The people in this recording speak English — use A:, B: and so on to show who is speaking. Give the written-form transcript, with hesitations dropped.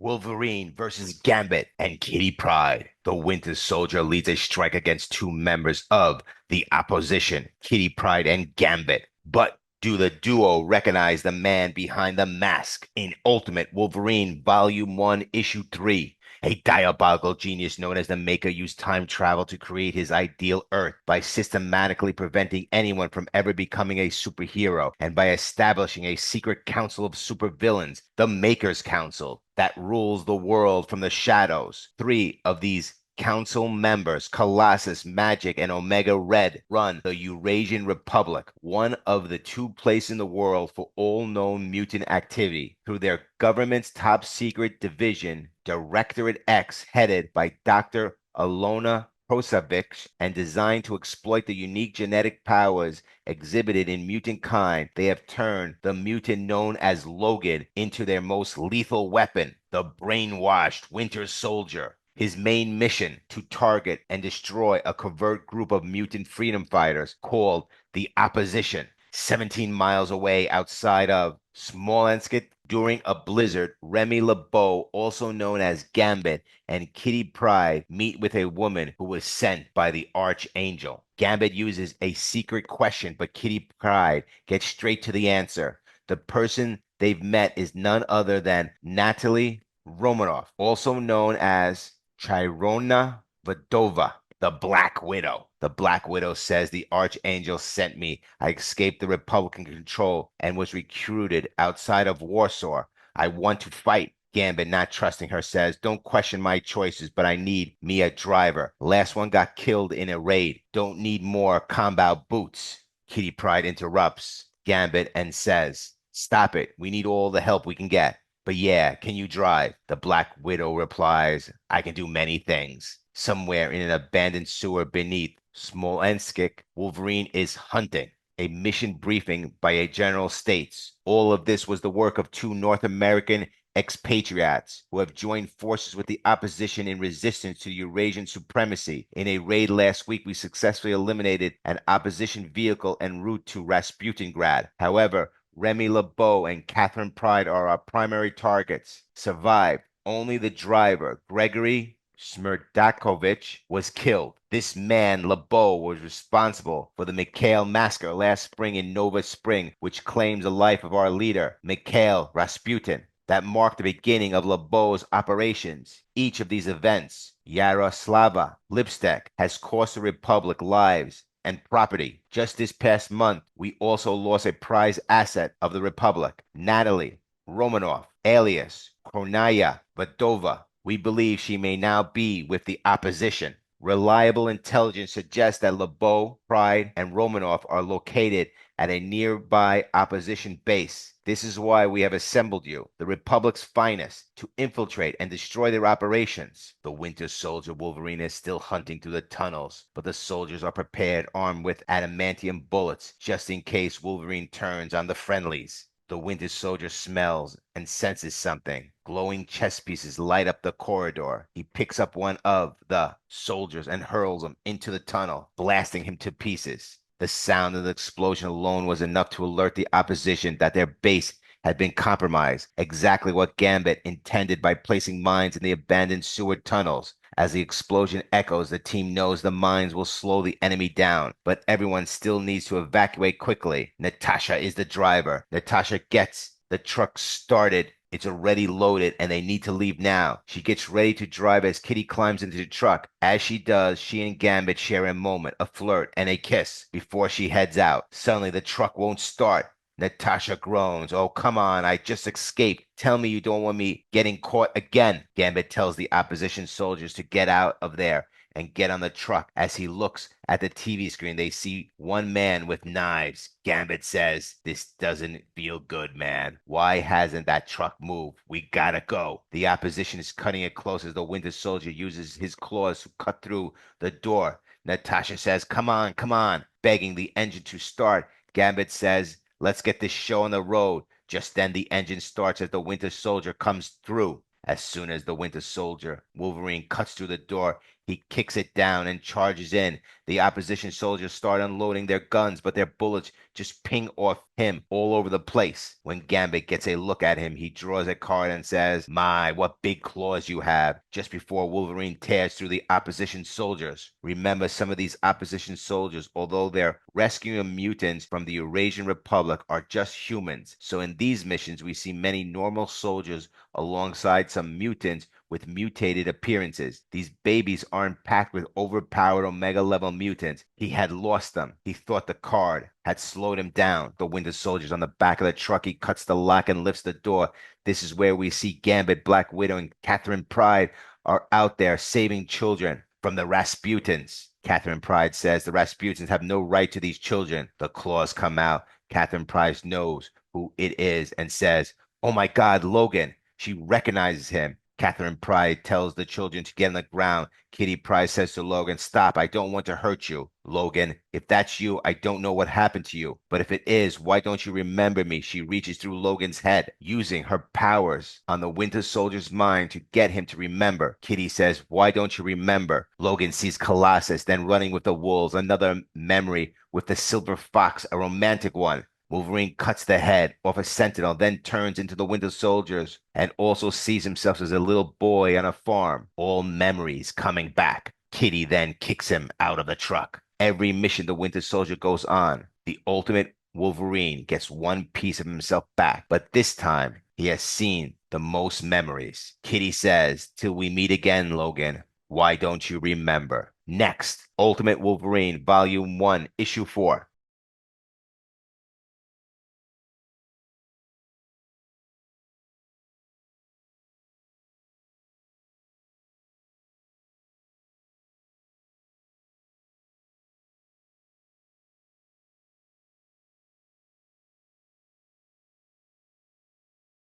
A: Wolverine versus Gambit and Kitty Pryde. The Winter Soldier leads a strike against two members of the opposition, Kitty Pryde and Gambit. But do the duo recognize the man behind the mask in Ultimate Wolverine Volume 1, Issue 3? A diabolical genius known as the Maker used time travel to create his ideal Earth by systematically preventing anyone from ever becoming a superhero and by establishing a secret council of supervillains, the Maker's Council, that rules the world from the shadows. Three of these council members, Colossus, Magic, and Omega Red, run the Eurasian Republic, one of the two places in the world for all known mutant activity, through their government's top secret division, Directorate X, headed by Dr. Alona Prosavich, and designed to exploit the unique genetic powers exhibited in mutant kind. They have turned the mutant known as Logan into their most lethal weapon, the brainwashed Winter Soldier. His main mission to target and destroy a covert group of mutant freedom fighters called the Opposition, 17 miles away outside of Smolensk. During a blizzard, Remy LeBeau, also known as Gambit, and Kitty Pryde meet with a woman who was sent by the Archangel. Gambit uses a secret question, but Kitty Pryde gets straight to the answer. The person they've met is none other than Natalie Romanoff, also known as Chirona Vadova, the Black Widow. The Black Widow says the Archangel sent me. I escaped the Republican control and was recruited outside of Warsaw. I want to fight. Gambit, not trusting her, says, don't question my choices, but I need me a driver. Last one got killed in a raid. Don't need more combat boots. Kitty Pryde interrupts Gambit and says, stop it. We need all the help we can get. But yeah, can you drive? The Black Widow replies, I can do many things. Somewhere in an abandoned sewer beneath Smolensk, Wolverine is hunting. A mission briefing by a general states, all of this was the work of two North American expatriates who have joined forces with the opposition in resistance to Eurasian supremacy. In a raid last week, we successfully eliminated an opposition vehicle en route to Rasputingrad. However, Remy LeBeau and Katherine Pryde are our primary targets. Survived. Only the driver, Gregory Smerdakovich, was killed. This man, LeBeau, was responsible for the Mikhail massacre last spring in Nova Spring, which claims the life of our leader, Mikhail Rasputin. That marked the beginning of LeBeau's operations. Each of these events, Yaroslava Lipstek, has cost the Republic lives and property. Just this past month, we also lost a prized asset of the Republic, Natalie Romanoff, alias Kronaya Vadova. We believe she may now be with the opposition. Reliable intelligence suggests that LeBeau, Pryde, and Romanoff are located at a nearby opposition base. This is why we have assembled you, the Republic's finest, to infiltrate and destroy their operations. The Winter Soldier Wolverine is still hunting through the tunnels, but the soldiers are prepared, armed with adamantium bullets, just in case Wolverine turns on the friendlies. The Winter Soldier smells and senses something. Glowing chess pieces light up the corridor. He picks up one of the soldiers and hurls him into the tunnel, blasting him to pieces. The sound of the explosion alone was enough to alert the opposition that their base had been compromised, exactly what Gambit intended by placing mines in the abandoned sewer tunnels. As the explosion echoes, the team knows the mines will slow the enemy down, but everyone still needs to evacuate quickly. Natasha is the driver. Natasha gets the truck started. It's already loaded and they need to leave now. She gets ready to drive as Kitty climbs into the truck. As she does, she and Gambit share a moment, a flirt, and a kiss before she heads out. Suddenly, the truck won't start. Natasha groans. Oh, come on, I just escaped. Tell me you don't want me getting caught again. Gambit tells the opposition soldiers to get out of there and get on the truck. As he looks at the TV screen, they see one man with knives. Gambit says, this doesn't feel good, man. Why hasn't that truck moved? We gotta go. The opposition is cutting it close as the Winter Soldier uses his claws to cut through the door. Natasha says, come on, begging the engine to start. Gambit says, let's get this show on the road. Just then the engine starts as the Winter Soldier comes through. As soon as the Winter Soldier, Wolverine, cuts through the door, He kicks it down and charges in. The opposition soldiers start unloading their guns, but their bullets just ping off him all over the place. When Gambit gets a look at him, he draws a card and says, "My, what big claws you have," just before Wolverine tears through the opposition soldiers. Remember, some of these opposition soldiers, although they're rescuing mutants from the Eurasian Republic, are just humans. So in these missions, we see many normal soldiers alongside some mutants with mutated appearances. These babies aren't packed with overpowered Omega level mutants. He had lost them. He thought the card had slowed him down. The Winter Soldier's on the back of the truck. He cuts the lock and lifts the door. This is where we see Gambit, Black Widow, and Katherine Pryde are out there saving children from the Rasputins. Katherine Pryde says the Rasputins have no right to these children. The claws come out. Katherine Pryde knows who it is and says, "Oh my God, Logan." She recognizes him. Katherine Pryde tells the children to get on the ground. Kitty Pryde says to Logan, "Stop, I don't want to hurt you." "Logan, if that's you, I don't know what happened to you. But if it is, why don't you remember me?" She reaches through Logan's head, using her powers on the Winter Soldier's mind to get him to remember. Kitty says, "Why don't you remember?" Logan sees Colossus, then running with the wolves, another memory with the silver fox, a romantic one. Wolverine cuts the head off a sentinel, then turns into the Winter Soldiers and also sees himself as a little boy on a farm. All memories coming back. Kitty then kicks him out of the truck. Every mission the Winter Soldier goes on, the ultimate Wolverine gets one piece of himself back, but this time he has seen the most memories. Kitty says, "Till we meet again, Logan, why don't you remember?" Next, Ultimate Wolverine, Volume 1, Issue 4.